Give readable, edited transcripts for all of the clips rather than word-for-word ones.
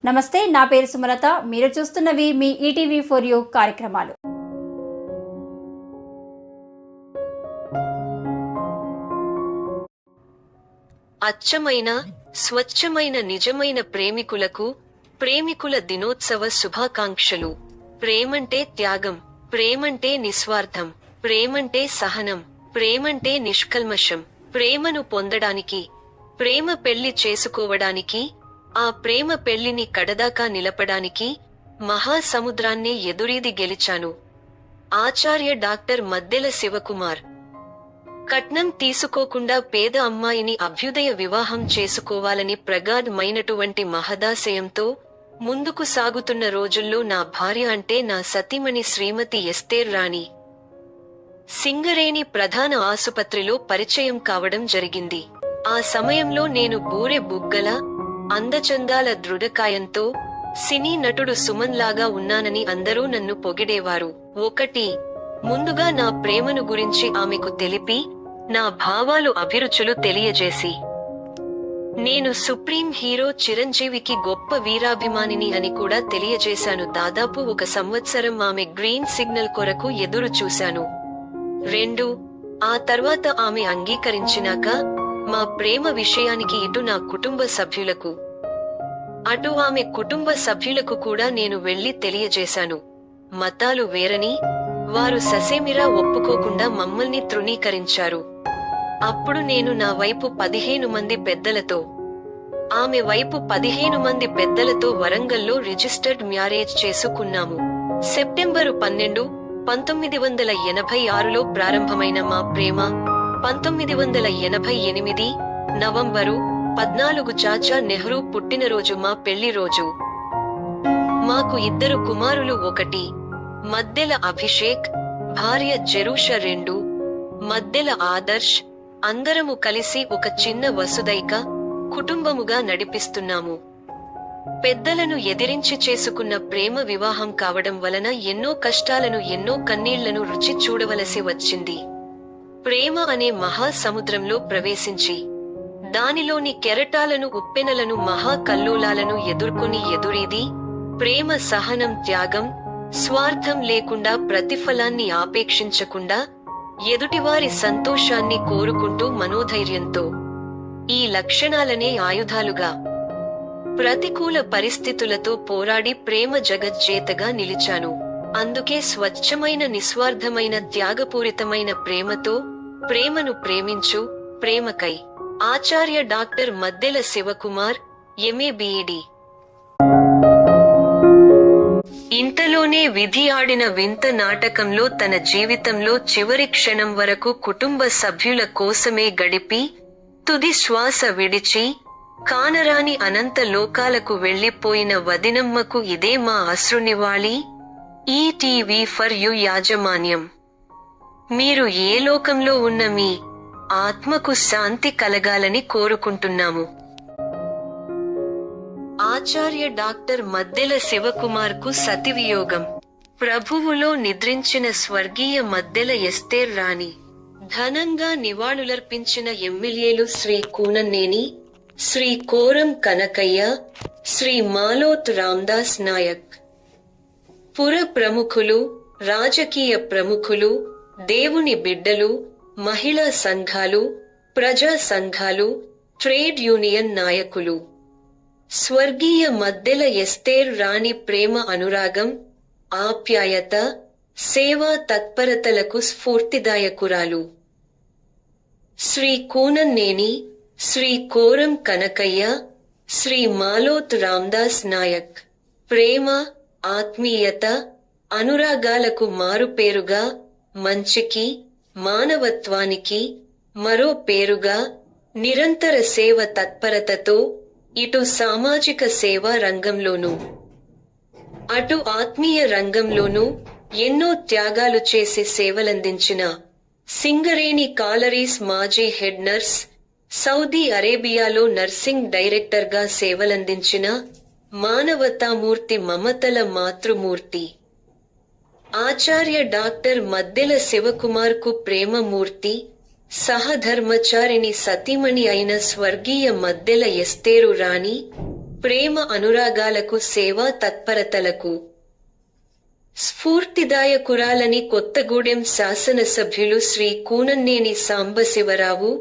నమస్తే, నా పేరు సుమలత. మీరు చూస్తున్నవి మీ ఈటీవీ ఫర్ యూ కార్యక్రమాలు. అచ్చమైన స్వచ్ఛమైన నిజమైన ప్రేమికులకు ప్రేమికుల దినోత్సవ శుభాకాంక్షలు. ప్రేమంటే త్యాగం, ప్రేమంటే నిస్వార్థం, ప్రేమంటే సహనం, ప్రేమంటే నిష్కల్మషం. ప్రేమను పొందడానికి, ప్రేమ పెళ్లి చేసుకోవడానికి, ఆ ప్రేమ పెళ్లిని కడదాకా నిలపడానికి మహాసముద్రాన్నే ఎదురీది గెలిచాను. ఆచార్య డాక్టర్ మద్దెల శివకుమార్. కట్నం తీసుకోకుండా పేద అమ్మాయిని అభ్యుదయ వివాహం చేసుకోవాలని ప్రగాఢమైనటువంటి మహదాశయంతో ముందుకు సాగుతున్న రోజుల్లో నా భార్య అంటే నా సతీమణి శ్రీమతి ఎస్తేర్ రాణి సింగరేణి ప్రధాన ఆసుపత్రిలో పరిచయం కావడం జరిగింది. ఆ సమయంలో నేను బూరె బుగ్గల అందచందాల దృఢకాయంతో సినీ నటుడు సుమన్ లాగా ఉన్నానని అందరూ నన్ను పొగిడేవారు. ముందుగా నా ప్రేమను గురించి ఆమెకు తెలిపి, నా భావాలు అభిరుచులు తెలియజేసి, నేను సుప్రీం హీరో చిరంజీవికి గొప్ప వీరాభిమానిని అని కూడా తెలియజేశాను. దాదాపు 1 సంవత్సరం ఆమె గ్రీన్ సిగ్నల్ కొరకు ఎదురు చూశాను. ఆ తర్వాత ఆమె అంగీకరించినాక మా ప్రేమ విషయానికి ఇటు నా కుటుంబ సభ్యులకు, అటు ఆమె కుటుంబ సభ్యులకు కూడా నేను వెళ్లి తెలియజేశాను. మతాలు వేరని వారు ససేమిరా ఒప్పుకోకుండా మమ్మల్ని తృణీకరించారు. అప్పుడు నేను నా వైపు 15 మంది పెద్దలతో, ఆమె వైపు 15 మంది పెద్దలతో వరంగల్లో రిజిస్టర్డ్ మ్యారేజ్ చేసుకున్నాము. సెప్టెంబరు 12, 1986లో ప్రారంభమైన మా ప్రేమ 1988 నవంబరు 14 చాచా నెహ్రూ పుట్టినరోజు మా పెళ్లి రోజు. మాకు 2 కుమారులు. 1 మద్దెల అభిషేక్, భార్య జెరూష. 2 మద్దెల ఆదర్శ్. అందరము కలిసి ఒక చిన్న వసుదైక కుటుంబముగా నడిపిస్తున్నాము. పెద్దలను ఎదిరించి చేసుకున్న ప్రేమ వివాహం కావడం వలన ఎన్నో కష్టాలను, ఎన్నో కన్నీళ్లను రుచి చూడవలసి వచ్చింది. ప్రేమ అనే మహాసముద్రంలో ప్రవేశించి దానిలోని కెరటాలను, ఉప్పెనలను, మహా కల్లోలాలను ఎదుర్కొని ఎదురీది ప్రేమ, సహనం, త్యాగం, స్వార్థం లేకుండా ప్రతిఫలాన్ని ఆపేక్షించకుండా ఎదుటివారి సంతోషాన్ని కోరుకుంటూ మనోధైర్యంతో ఈ లక్షణాలనే ఆయుధాలుగా ప్రతికూల పరిస్థితులతో పోరాడి ప్రేమ జగజ్జేతగా నిలిచాను. అందుకే స్వచ్ఛమైన, నిస్వార్థమైన, త్యాగపూరితమైన ప్రేమతో ప్రేమను ప్రేమించు. ప్రేమకై ఆచార్య doctor Maddela Shivakumar, MA B Ed. ఇంతలోనే విధి ఆడిన వింత నాటకంలో తన జీవితంలో చివరి క్షణం వరకు కుటుంబ సభ్యుల కోసమే గడిపి తుది శ్వాస విడిచి కానరాని అనంత లోకాలకు వెళ్లిపోయిన వదినమ్మకు ఇదే మా అశ్రునివాళి. ఈటీవీ ఫర్ యూ యాజమాన్యం. మీరు ఏ లోకంలో ఉన్న మీ ఆత్మకు శాంతి కలగాలని కోరుకుంటున్నాము. ఆచార్య డాక్టర్ మద్దెల శివకుమార్ కు సతివియోగం. ప్రభువులో నిద్రించిన స్వర్గీయ మద్దెల ఎస్తేర్ రాణి ఘనంగా నివాళులర్పించిన ఎమ్మెల్యేలు శ్రీ కూనన్నేని, శ్రీ కోరం కనకయ్య, శ్రీ మాలోత్ రామ్దాస్ నాయక్. పుర ప్రముఖులు, రాజకీయ ప్రముఖులు, దేవుని బిడ్డలు, మహిళా సంఘాలు, ప్రజా సంఘాలు, ట్రేడ్ యూనియన్ నాయకులు. స్వర్గీయ మద్దెల ఎస్తేర్ రాణి ప్రేమ, అనురాగం, ఆప్యాయత, సేవా తత్పరతలకు స్ఫూర్తిదాయకురాలు. శ్రీ కూనన్నేని, శ్రీ కోరం కనకయ్య, శ్రీ మాలోత్ రామ్దాస్ నాయక్. ప్రేమ, ఆత్మీయత, అనురాగాలకు మారుపేరుగా, మంచికి, మానవత్వానికి మరో పేరుగా నిరంతర సేవ తత్పరతతో ఇటు సామాజిక సేవా రంగంలోనూ, అటు ఆత్మీయ రంగంలోనూ ఎన్నో త్యాగాలు చేసి సేవలందించిన సింగరేణి కాలరీస్ మాజీ హెడ్ నర్స్, సౌదీ అరేబియాలో నర్సింగ్ డైరెక్టర్గా సేవలందించిన మానవతామూర్తి, మమతల మాతృమూర్తి ఆచార్య డాక్టర్ మద్దెల శివకుమార్ కు ప్రేమమూర్తి, సహధర్మచారిణి, సతీమణి అయిన స్వర్గీయ మద్దెల ఎస్తేరు రాణి ప్రేమ అనురాగాలకు, సేవా తత్పరతలకు స్ఫూర్తిదాయకురాలని కొత్తగూడెం శాసనసభ్యులు శ్రీ కూనన్నేని సాంబశివరావు,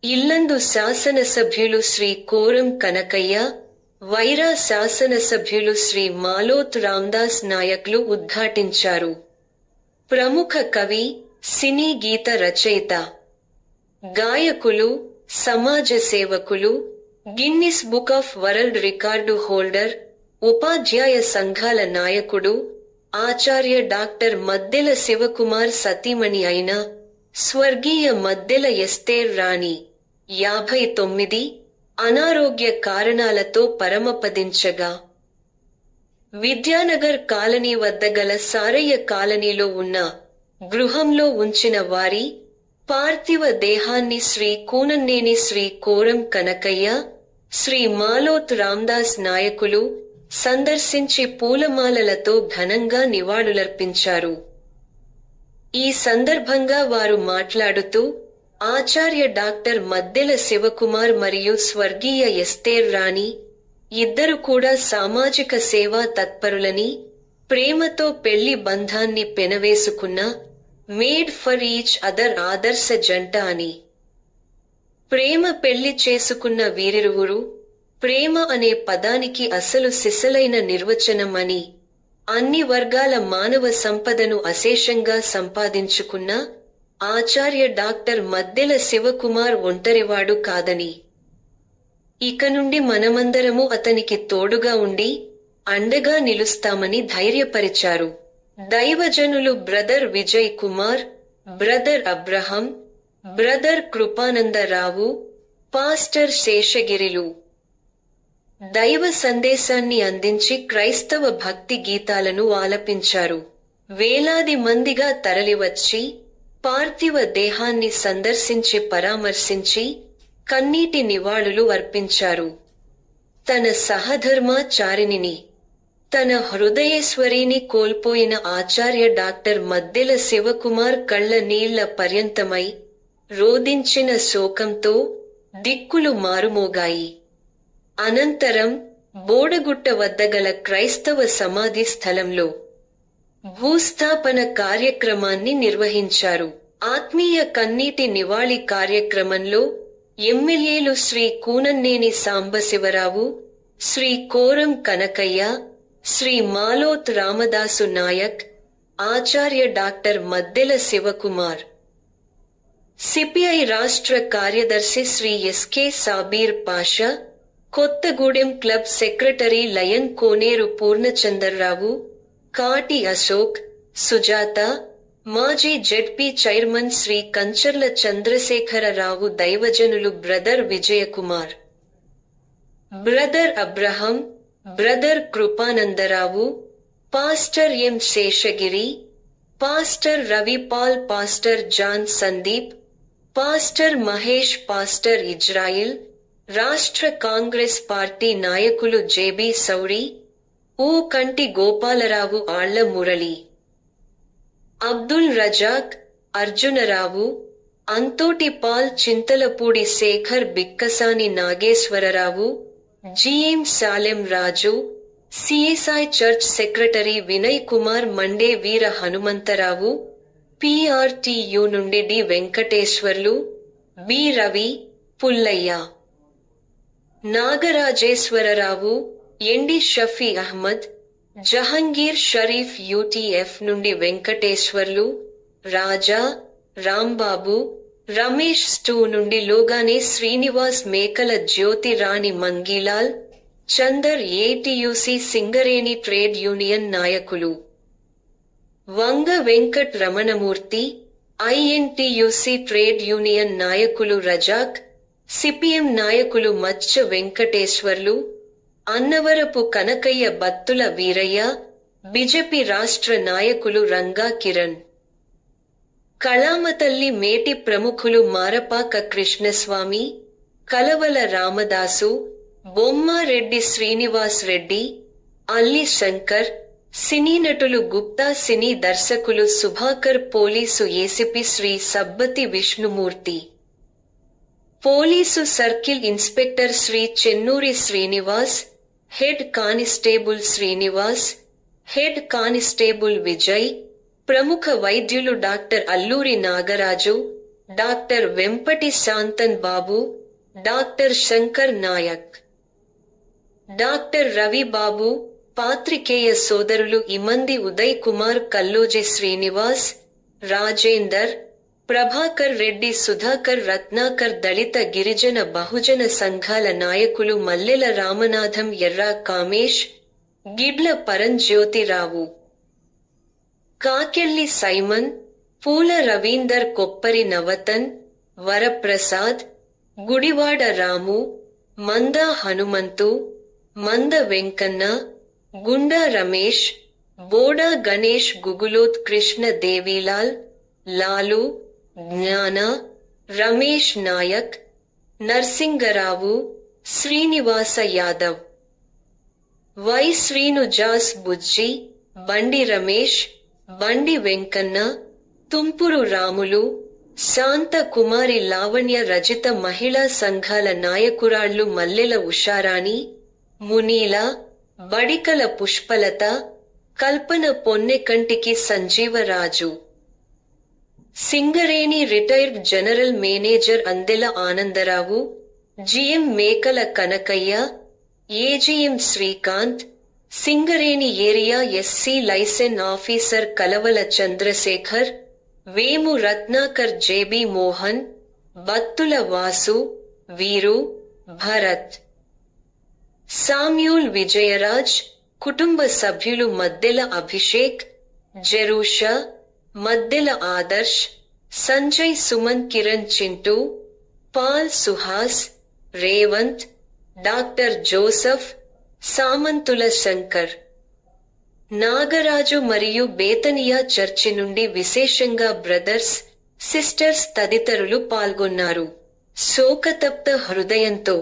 ఇల్లందు శాసనసభ్యులు శ్రీ కోరం కనకయ్య, వైరా శాసనసభ్యులు శ్రీ మాలోత్ రామ్దాస్ నాయక్లు ఉద్ఘాటించారు. ప్రముఖ కవి, సినీ గీత రచయిత, గాయకులు, సమాజ సేవకులు, Guinness book of world record holder, ఉపాధ్యాయ సంఘాల నాయకుడు, ఆచార్య డాక్టర్ మద్దెల శివకుమార్ సతీమణి అయిన స్వర్గీయ మద్దెల ఎస్తేర్ రాణి 59 అనారోగ్య కారణాలతో పరమపదించగా, విద్యానగర్ కాలనీ వద్ద గల సారయ్య కాలనీలో ఉన్న గృహంలో ఉంచిన వారి పార్థివ దేహాన్ని శ్రీ కూనన్నేని శ్రీ కోరం కనకయ్య, శ్రీ మాలోత్ రామ్దాస్ నాయకులు సందర్శించి పూలమాలలతో ఘనంగా నివాళులర్పించారు. ఈ సందర్భంగా వారు మాట్లాడుతూ, ఆచార్య డాక్టర్ మద్దెల శివకుమార్ మరియు స్వర్గీయ ఎస్తేర్ రాణి ఇద్దరు కూడా సామాజిక సేవా తత్పరులని, ప్రేమతో పెళ్లి బంధాన్ని పెనవేసుకున్న మేడ్ ఫర్ ఈచ్ అదర్ ఆదర్శ జంట అని, ప్రేమ పెళ్లి చేసుకున్న వీరిరువురు ప్రేమ అనే పదానికి అసలు సిసలైన నిర్వచనం అని, అన్ని వర్గాల మానవ సంపదను అశేషంగా సంపాదించుకున్న ఆచార్య డాక్టర్ మద్దెల శివకుమార్ ఒంటరివాడు కాదని, ఇక నుండి మనమందరము అతనికి తోడుగా ఉండి అండగా నిలుస్తామని ధైర్యపరిచారు. దైవజనులు brother Vijay Kumar, brother Abraham, brother Krupanandarao, pastor శేషగిరిలు దైవ సందేశాన్ని అందించి క్రైస్తవ భక్తి గీతాలను ఆలపించారు. వేలాది మందిగా తరలివచ్చి పార్థివ దేహాన్ని సందర్శించి పరామర్శించి కన్నీటి నివాళులు అర్పించారు. తన సహధర్మాచారిణిని, తన హృదయేశ్వరిని కోల్పోయిన ఆచార్య డాక్టర్ మద్దెల శివకుమార్ కళ్ల నీళ్ల పర్యంతమై రోదించిన శోకంతో దిక్కులు మారుమోగాయి. అనంతరం బోడగుట్ట వద్ద గల క్రైస్తవ సమాధి స్థలంలో భూస్థాపన కార్యక్రమాన్ని నిర్వహించారు. ఆత్మీయ కన్నీటి నివాళి కార్యక్రమంలో ఎమ్మెల్యేలు శ్రీ కూనన్నేని సాంబశివరావు, శ్రీ కోరం కనకయ్య, శ్రీ మాలోత్ రామదాసు నాయక్, ఆచార్య డాక్టర్ మద్దెల శివకుమార్, సిపిఐ రాష్ట్ర కార్యదర్శి Shri SK Sabir Pasha, Kothagudem club secretary lion Koneru Purnachandrarao, Kati Ashok, Sujatha, మాజీ జెడ్పీ చైర్మన్ శ్రీ కంచర్ల చంద్రశేఖరరావు, దైవజనులు brother Vijayakumar, brother Abraham, brother Krupanandarao, pastor M Seshagiri, pastor Ravipal, pastor John Sandeep, pastor Mahesh, pastor Israel, రాష్ట్ర కాంగ్రెస్ పార్టీ నాయకులు జేబీ సౌరి, ఊ Kanti Gopalarao, Alla Murali, Abdul Razak, Arjunarao, Anthoti Paul, Chintalapudi Sekhar, Bikkasani Nageswararao, GM Salem Raju, CSI church secretary Vinay Kumar, Mande Veera Hanumantharao, PRTU నుండి D Venkateswarlu, B Ravi, Pullaiah, Nagarajeswararao, MD Shafi Ahmed, Jahangir Sharif, UTF నుండి వెంకటేశ్వర్లు, రాజా, రాంబాబు, రమేష్ స్టూ నుండి లోగానే Srinivas, Mekala Jyothi, Rani Mangilal, Chander, AITUC Singareni trade union నాయకులు Vanga Venkat Ramanamurthy, INTUC trade union నాయకులు రజాక్, సిపిఎం నాయకులు మచ్చ వెంకటేశ్వర్లు, అన్నవరపు కనకయ్య, బత్తుల వీరయ్య, బిజెపి రాష్ట్ర నాయకులు రంగా కిరణ్, కళామతల్లి, మేటి ప్రముఖులు మారపాక కృష్ణస్వామి, కలవల రామదాసు, బొమ్మారెడ్డి శ్రీనివాస్ రెడ్డి, అల్లి శంకర్, సినీ నటులు గుప్తా, సినీ దర్శకులు Subhakar, police ACP Shri Sabbathi Vishnumurthy, police circle inspector Shri Chennuri Srinivas, head constable Srinivas, head constable Vijay, ప్రముఖ వైద్యులు doctor Alluri Nagaraju, doctor Vempati Shantan Babu, doctor Shankar Naik, doctor Ravi Babu, పాత్రికేయ సోదరులు ఇమంది ఉదయ్ కుమార్, కల్లోజి శ్రీనివాస్, రాజేందర్, ప్రభాకర్ రెడ్డి, సుధాకర్, రత్నాకర్, దళిత గిరిజన బహుజన సంఘాల నాయకులు మల్లెల రామనాథం, ఎర్రా కామేష్, గిడ్ల పరంజ్యోతిరావు, కాకెళ్లి సైమన్, పూల రవీందర్, కొప్పరి నవతన్, వరప్రసాద్, గుడివాడ రాము, మందా హనుమంతు, మంద వెంకన్న, గుండా రమేష్, బోడా గణేష్, గుగులోత్ కృష్ణ, దేవీలాల్, లాలు, జ్ఞాన, రమేష్ నాయక్, నర్సింగరావు, శ్రీనివాస యాదవ్, వై శ్రీను, జాస్ బుజ్జి, బండి రమేష్, బండి వెంకన్న, తుంపురు రాములు, శాంత కుమారి, లావణ్య, రజిత, మహిళా సంఘాల నాయకురాళ్లు మల్లెల ఉషారాణి, మునీల, బడికల పుష్పలత, కల్పన, పొన్నెకంటికి Sanjeevaraju, Singareni retired general manager Andela Anandarao, GM Mekala Kanakaiah, AGM Srikanth, Singareni area SC liaison officer Kalavala Chandrasekhar, Vemu Ratnakar, JB Mohan, Battula Vasu, Veeru, Bharat, Samuel, Vijayaraj, కుటుంబ సభ్యులు Maddela Abhishek, Jerusha, Maddela Adarsh, Sanjay, Suman, Kiran, Chintu, Paul, Suhas, Revanth, doctor Joseph, Samanthula Shankar, Nagaraju మరియు బేతనియా చర్చి నుండి విశేషంగా బ్రదర్స్, సిస్టర్స్ తదితరులు పాల్గొన్నారు. శోకతప్త హృదయంతో